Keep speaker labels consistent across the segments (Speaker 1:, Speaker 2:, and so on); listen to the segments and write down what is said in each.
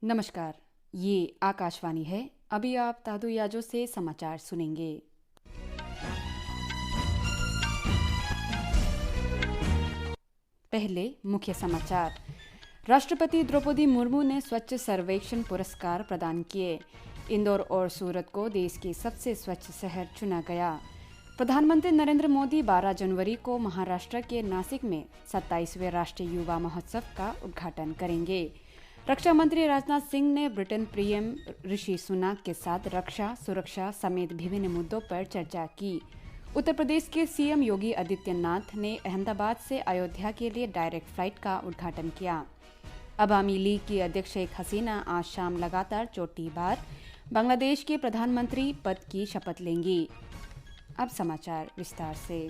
Speaker 1: नमस्कार, ये आकाशवाणी है। अभी आप तादु याजो से समाचार सुनेंगे। पहले मुख्य समाचार। राष्ट्रपति द्रौपदी मुर्मू ने स्वच्छ सर्वेक्षण पुरस्कार प्रदान किए। इंदौर और सूरत को देश के सबसे स्वच्छ शहर चुना गया। प्रधानमंत्री नरेंद्र मोदी 12 जनवरी को महाराष्ट्र के नासिक में 27वें राष्ट्रीय युवा महोत्सव का उद्घाटन करेंगे। रक्षा मंत्री राजनाथ सिंह ने ब्रिटेन पीएम ऋषि सुनाक के साथ रक्षा सुरक्षा समेत विभिन्न मुद्दों पर चर्चा की। उत्तर प्रदेश के सीएम योगी आदित्यनाथ ने अहमदाबाद से अयोध्या के लिए डायरेक्ट फ्लाइट का उद्घाटन किया। अवामी लीग की अध्यक्ष शेख हसीना आज शाम लगातार चौथी बार बांग्लादेश के प्रधानमंत्री पद की शपथ लेंगी। अब समाचार विस्तार से।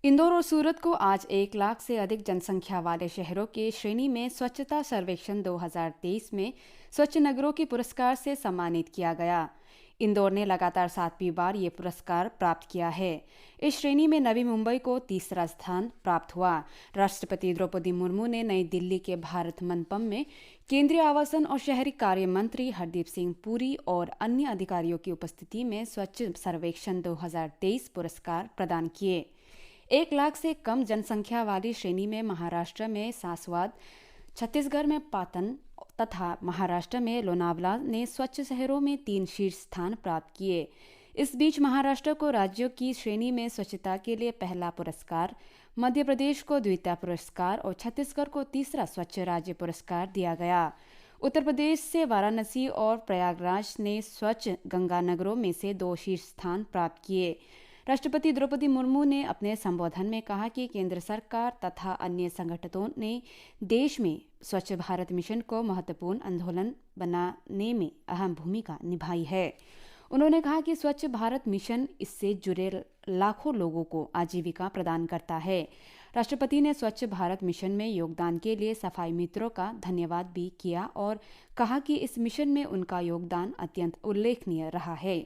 Speaker 1: इंदौर और सूरत को आज 1 लाख से अधिक जनसंख्या वाले शहरों के श्रेणी में स्वच्छता सर्वेक्षण 2023 में स्वच्छ नगरों के पुरस्कार से सम्मानित किया गया। इंदौर ने लगातार 7वीं बार ये पुरस्कार प्राप्त किया है। इस श्रेणी में नवी मुंबई को तीसरा स्थान प्राप्त हुआ। राष्ट्रपति द्रौपदी मुर्मू ने नई दिल्ली के भारत मंडपम में केंद्रीय आवासन और शहरी कार्य मंत्री हरदीप सिंह पुरी और अन्य अधिकारियों की उपस्थिति में स्वच्छ सर्वेक्षण 2023 पुरस्कार प्रदान किए। 1 लाख से कम जनसंख्या वाली श्रेणी में महाराष्ट्र में सासवाद, छत्तीसगढ़ में पाटन तथा महाराष्ट्र में लोनावला ने स्वच्छ शहरों में 3 शीर्ष स्थान प्राप्त किए। इस बीच महाराष्ट्र को राज्यों की श्रेणी में स्वच्छता के लिए पहला पुरस्कार, मध्य प्रदेश को द्वितीय पुरस्कार और छत्तीसगढ़ को तीसरा स्वच्छ राज्य पुरस्कार दिया गया। उत्तर प्रदेश से वाराणसी और प्रयागराज ने स्वच्छ गंगा नगरों में से 2 शीर्ष स्थान प्राप्त किए। राष्ट्रपति द्रौपदी मुर्मू ने अपने संबोधन में कहा कि केंद्र सरकार तथा अन्य संगठनों ने देश में स्वच्छ भारत मिशन को महत्वपूर्ण आंदोलन बनाने में अहम भूमिका निभाई है। उन्होंने कहा कि स्वच्छ भारत मिशन इससे जुड़े लाखों लोगों को आजीविका प्रदान करता है। राष्ट्रपति ने स्वच्छ भारत मिशन में योगदान के लिए सफाई मित्रों का धन्यवाद भी किया और कहा कि इस मिशन में उनका योगदान अत्यंत उल्लेखनीय रहा है।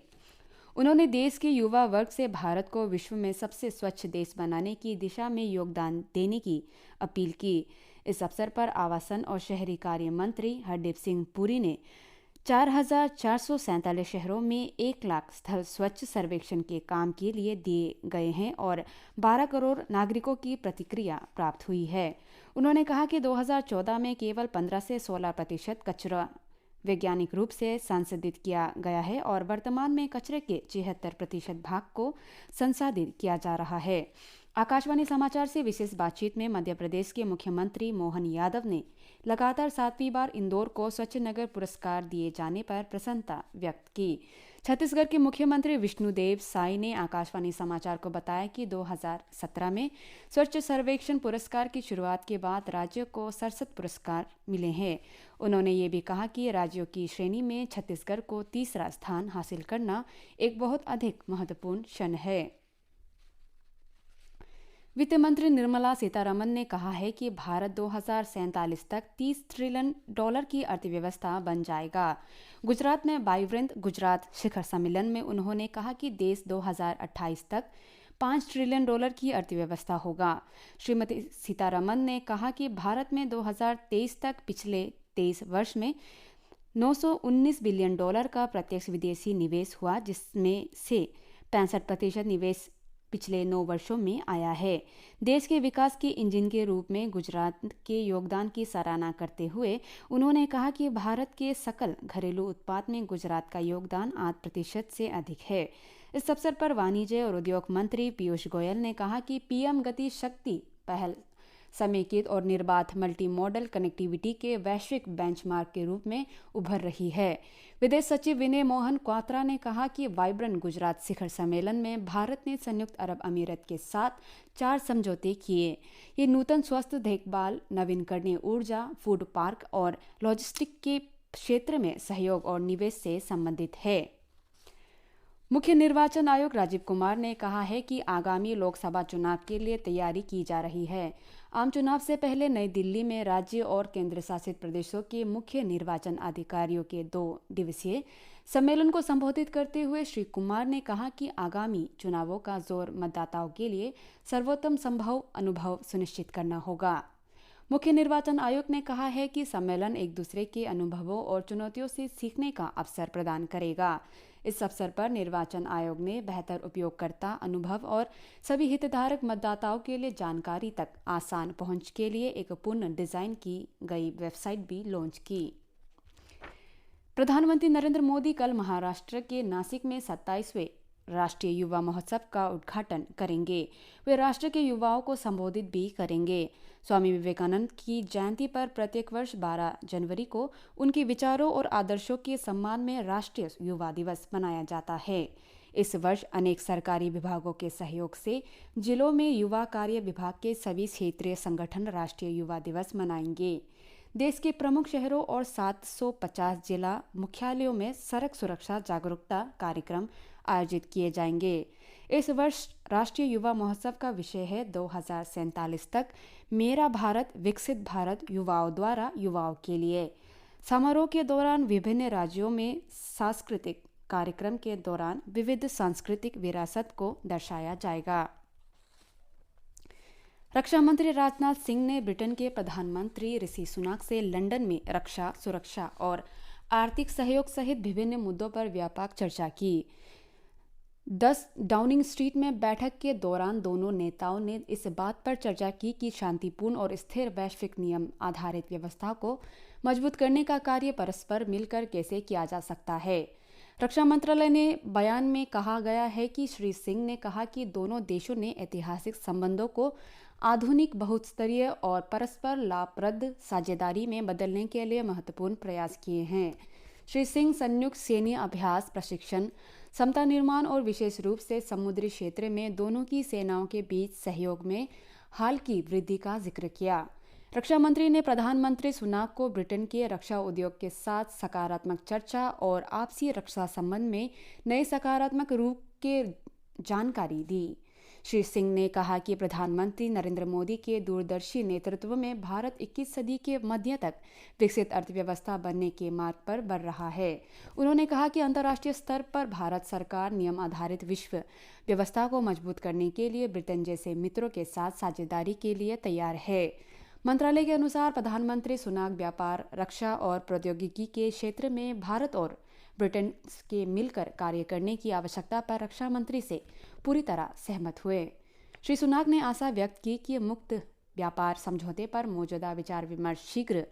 Speaker 1: उन्होंने देश के युवा वर्ग से भारत को विश्व में सबसे स्वच्छ देश बनाने की दिशा में योगदान देने की अपील की। इस अवसर पर आवासन और शहरी कार्य मंत्री हरदीप सिंह पुरी ने 4,447 शहरों में 1 लाख स्थल स्वच्छ सर्वेक्षण के काम के लिए दिए गए हैं और 12 करोड़ नागरिकों की प्रतिक्रिया प्राप्त हुई है। उन्होंने कहा कि 2014 में केवल 15 से 16% कचरा वैज्ञानिक रूप से संसाधित किया गया है और वर्तमान में कचरे के 76% भाग को संसाधित किया जा रहा है। आकाशवाणी समाचार से विशेष बातचीत में मध्य प्रदेश के मुख्यमंत्री मोहन यादव ने लगातार 7वीं बार इंदौर को स्वच्छ नगर पुरस्कार दिए जाने पर प्रसन्नता व्यक्त की। छत्तीसगढ़ के मुख्यमंत्री विष्णुदेव साय ने आकाशवाणी समाचार को बताया कि 2017 में स्वच्छ सर्वेक्षण पुरस्कार की शुरुआत के बाद राज्य को 67 पुरस्कार मिले हैं। उन्होंने ये भी कहा कि राज्यों की श्रेणी में छत्तीसगढ़ को तीसरा स्थान हासिल करना एक बहुत अधिक महत्वपूर्ण क्षण है। वित्त मंत्री निर्मला सीतारमण ने कहा है कि भारत 2047 तक $30 ट्रिलियन की अर्थव्यवस्था बन जाएगा। गुजरात में वाइब्रेंट गुजरात शिखर सम्मेलन में उन्होंने कहा कि देश 2028 तक $5 ट्रिलियन की अर्थव्यवस्था होगा। श्रीमती सीतारमण ने कहा कि भारत में 2023 तक पिछले 23 वर्ष में $919 बिलियन का प्रत्यक्ष विदेशी निवेश हुआ, जिसमें से 65% निवेश पिछले 9 वर्षों में आया है। देश के विकास के इंजन के रूप में गुजरात के योगदान की सराहना करते हुए उन्होंने कहा कि भारत के सकल घरेलू उत्पाद में गुजरात का योगदान 8% से अधिक है। इस अवसर पर वाणिज्य और उद्योग मंत्री पीयूष गोयल ने कहा कि पीएम गति शक्ति पहल समेकित और निर्बाध मल्टी मॉडल कनेक्टिविटी के वैश्विक बेंचमार्क के रूप में उभर रही है। विदेश सचिव विनय मोहन क्वात्रा ने कहा कि वाइब्रेंट गुजरात शिखर सम्मेलन में भारत ने संयुक्त अरब अमीरात के साथ 4 समझौते किए। ये नूतन स्वास्थ्य देखभाल, नवीनकरणीय ऊर्जा, फूड पार्क और लॉजिस्टिक के क्षेत्र में सहयोग और निवेश से संबंधित है। मुख्य निर्वाचन आयुक्त राजीव कुमार ने कहा है कि आगामी लोकसभा चुनाव के लिए तैयारी की जा रही है। आम चुनाव से पहले नई दिल्ली में राज्य और केंद्र शासित प्रदेशों के मुख्य निर्वाचन अधिकारियों के 2 दिवसीय सम्मेलन को संबोधित करते हुए श्री कुमार ने कहा कि आगामी चुनावों का जोर मतदाताओं के लिए सर्वोत्तम संभव अनुभव सुनिश्चित करना होगा। मुख्य निर्वाचन आयुक्त ने कहा है कि सम्मेलन एक दूसरे के अनुभवों और चुनौतियों से सीखने का अवसर प्रदान करेगा। इस अवसर पर निर्वाचन आयोग ने बेहतर उपयोगकर्ता अनुभव और सभी हितधारक मतदाताओं के लिए जानकारी तक आसान पहुंच के लिए एक पुनः डिजाइन की गई वेबसाइट भी लॉन्च की। प्रधानमंत्री नरेंद्र मोदी कल महाराष्ट्र के नासिक में 27वें राष्ट्रीय युवा महोत्सव का उद्घाटन करेंगे। वे राष्ट्र के युवाओं को संबोधित भी करेंगे। स्वामी विवेकानंद की जयंती पर प्रत्येक वर्ष 12 जनवरी को उनके विचारों और आदर्शों के सम्मान में राष्ट्रीय युवा दिवस मनाया जाता है। इस वर्ष अनेक सरकारी विभागों के सहयोग से जिलों में युवा कार्य विभाग के सभी क्षेत्रीय संगठन राष्ट्रीय युवा दिवस मनाएंगे। देश के प्रमुख शहरों और 750 जिला मुख्यालयों में सड़क सुरक्षा जागरूकता कार्यक्रम आयोजित किए जाएंगे। इस वर्ष राष्ट्रीय युवा महोत्सव का विषय है 2047 तक मेरा भारत विकसित भारत युवाओं द्वारा युवाओं के लिए। समारोह के दौरान विभिन्न राज्यों में सांस्कृतिक कार्यक्रम के दौरान विविध सांस्कृतिक विरासत को दर्शाया जाएगा। रक्षा मंत्री राजनाथ सिंह ने ब्रिटेन के प्रधानमंत्री ऋषि सुनाक से लंदन में रक्षा, सुरक्षा और आर्थिक सहयोग सहित विभिन्न मुद्दों पर व्यापक चर्चा की। 10 डाउनिंग स्ट्रीट में बैठक के दौरान दोनों नेताओं ने इस बात पर चर्चा की कि शांतिपूर्ण और स्थिर वैश्विक नियम आधारित व्यवस्था को मजबूत करने का कार्य परस्पर मिलकर कैसे किया जा सकता है। रक्षा मंत्रालय ने बयान में कहा गया है कि श्री सिंह ने कहा कि दोनों देशों ने ऐतिहासिक संबंधों को आधुनिक, बहुस्तरीय और परस्पर लाभप्रद साझेदारी में बदलने के लिए महत्वपूर्ण प्रयास किए हैं। श्री सिंह संयुक्त सैन्य अभ्यास, प्रशिक्षण, क्षमता निर्माण और विशेष रूप से समुद्री क्षेत्र में दोनों की सेनाओं के बीच सहयोग में हाल की वृद्धि का जिक्र किया। रक्षा मंत्री ने प्रधानमंत्री सुनाक को ब्रिटेन के रक्षा उद्योग के साथ सकारात्मक चर्चा और आपसी रक्षा संबंध में नए सकारात्मक रूप के जानकारी दी। श्री सिंह ने कहा कि प्रधानमंत्री नरेंद्र मोदी के दूरदर्शी नेतृत्व में भारत 21 सदी के मध्य तक विकसित अर्थव्यवस्था बनने के मार्ग पर बढ़ रहा है। उन्होंने कहा कि अंतर्राष्ट्रीय स्तर पर भारत सरकार नियम आधारित विश्व व्यवस्था को मजबूत करने के लिए ब्रिटेन जैसे मित्रों के साथ साझेदारी के लिए तैयार है। मंत्रालय के अनुसार प्रधानमंत्री सुनाक व्यापार, रक्षा और प्रौद्योगिकी के क्षेत्र में भारत और ब्रिटेन के मिलकर कार्य करने की आवश्यकता पर रक्षा मंत्री से पूरी तरह सहमत हुए। श्री सुनाक ने आशा व्यक्त की कि मुक्त व्यापार समझौते पर मौजूदा विचार विमर्श शीघ्र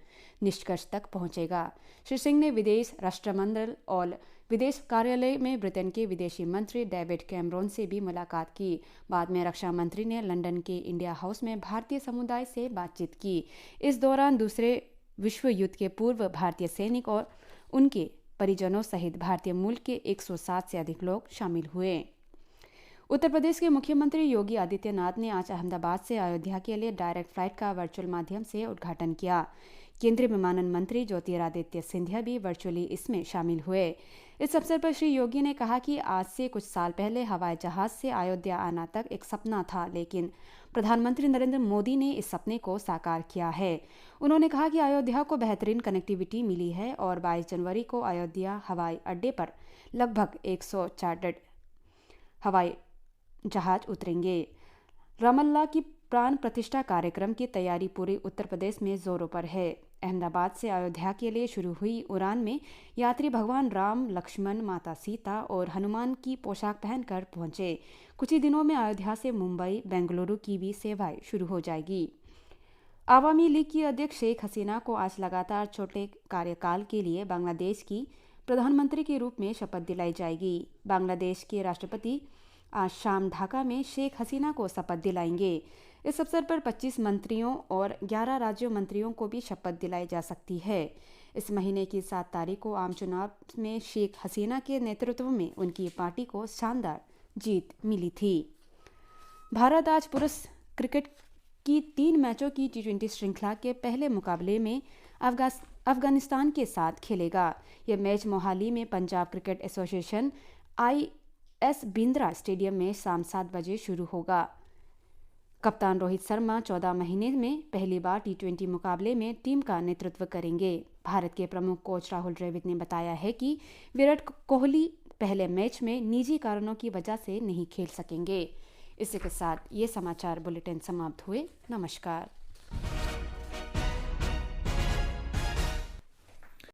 Speaker 1: निष्कर्ष तक पहुंचेगा। श्री सिंह ने विदेश राष्ट्रमंडल और विदेश कार्यालय में ब्रिटेन के विदेशी मंत्री डेविड कैमरॉन से भी मुलाकात की। बाद में रक्षा मंत्री ने लंदन के इंडिया हाउस में भारतीय समुदाय से बातचीत की। इस दौरान दूसरे विश्व युद्ध के पूर्व भारतीय सैनिक और उनके परिजनों सहित भारतीय मूल के 107 से अधिक लोग शामिल हुए। उत्तर प्रदेश के मुख्यमंत्री योगी आदित्यनाथ ने आज अहमदाबाद से अयोध्या के लिए डायरेक्ट फ्लाइट का वर्चुअल माध्यम से उद्घाटन किया। केंद्रीय विमानन मंत्री ज्योतिरादित्य सिंधिया भी वर्चुअली इसमें शामिल हुए। इस अवसर पर श्री योगी ने कहा कि आज से कुछ साल पहले हवाई जहाज से अयोध्या आना तक एक सपना था, लेकिन प्रधानमंत्री नरेंद्र मोदी ने इस सपने को साकार किया है। उन्होंने कहा कि अयोध्या को बेहतरीन कनेक्टिविटी मिली है और 22 जनवरी को अयोध्या हवाई अड्डे पर लगभग 100 चार्टर्ड हवाई जहाज उतरेंगे। रामलला की प्राण प्रतिष्ठा कार्यक्रम की तैयारी पूरे उत्तर प्रदेश में जोरों पर है। अहमदाबाद से अयोध्या के लिए शुरू हुई उड़ान में यात्री भगवान राम, लक्ष्मण, माता सीता और हनुमान की पोशाक पहनकर पहुंचे। कुछ ही दिनों में अयोध्या से मुंबई, बेंगलुरु की भी सेवाएं शुरू हो जाएगी। आवामी लीग की अध्यक्ष शेख हसीना को आज लगातार छोटे कार्यकाल के लिए बांग्लादेश की प्रधानमंत्री के रूप में शपथ दिलाई जाएगी। बांग्लादेश के राष्ट्रपति आज शाम ढाका में शेख हसीना को शपथ दिलाएंगे। इस अवसर पर 25 मंत्रियों और 11 राज्यों मंत्रियों को भी शपथ दिलाई जा सकती है। इस महीने की 7 तारीख को आम चुनाव में शेख हसीना के नेतृत्व में उनकी पार्टी को शानदार जीत मिली थी। भारत आज पुरुष क्रिकेट की 3 मैचों की T20 श्रृंखला के पहले मुकाबले में अफगानिस्तान के साथ खेलेगा। यह मैच मोहाली में Punjab cricket association IS Bindra stadium में शाम 7 बजे शुरू होगा। कप्तान रोहित शर्मा 14 महीने में पहली बार T20 मुकाबले में टीम का नेतृत्व करेंगे। भारत के प्रमुख कोच राहुल द्रविड़ ने बताया है कि विराट कोहली पहले मैच में निजी कारणों की वजह से नहीं खेल सकेंगे। इसी के साथ ये समाचार बुलेटिन समाप्त हुए। नमस्कार।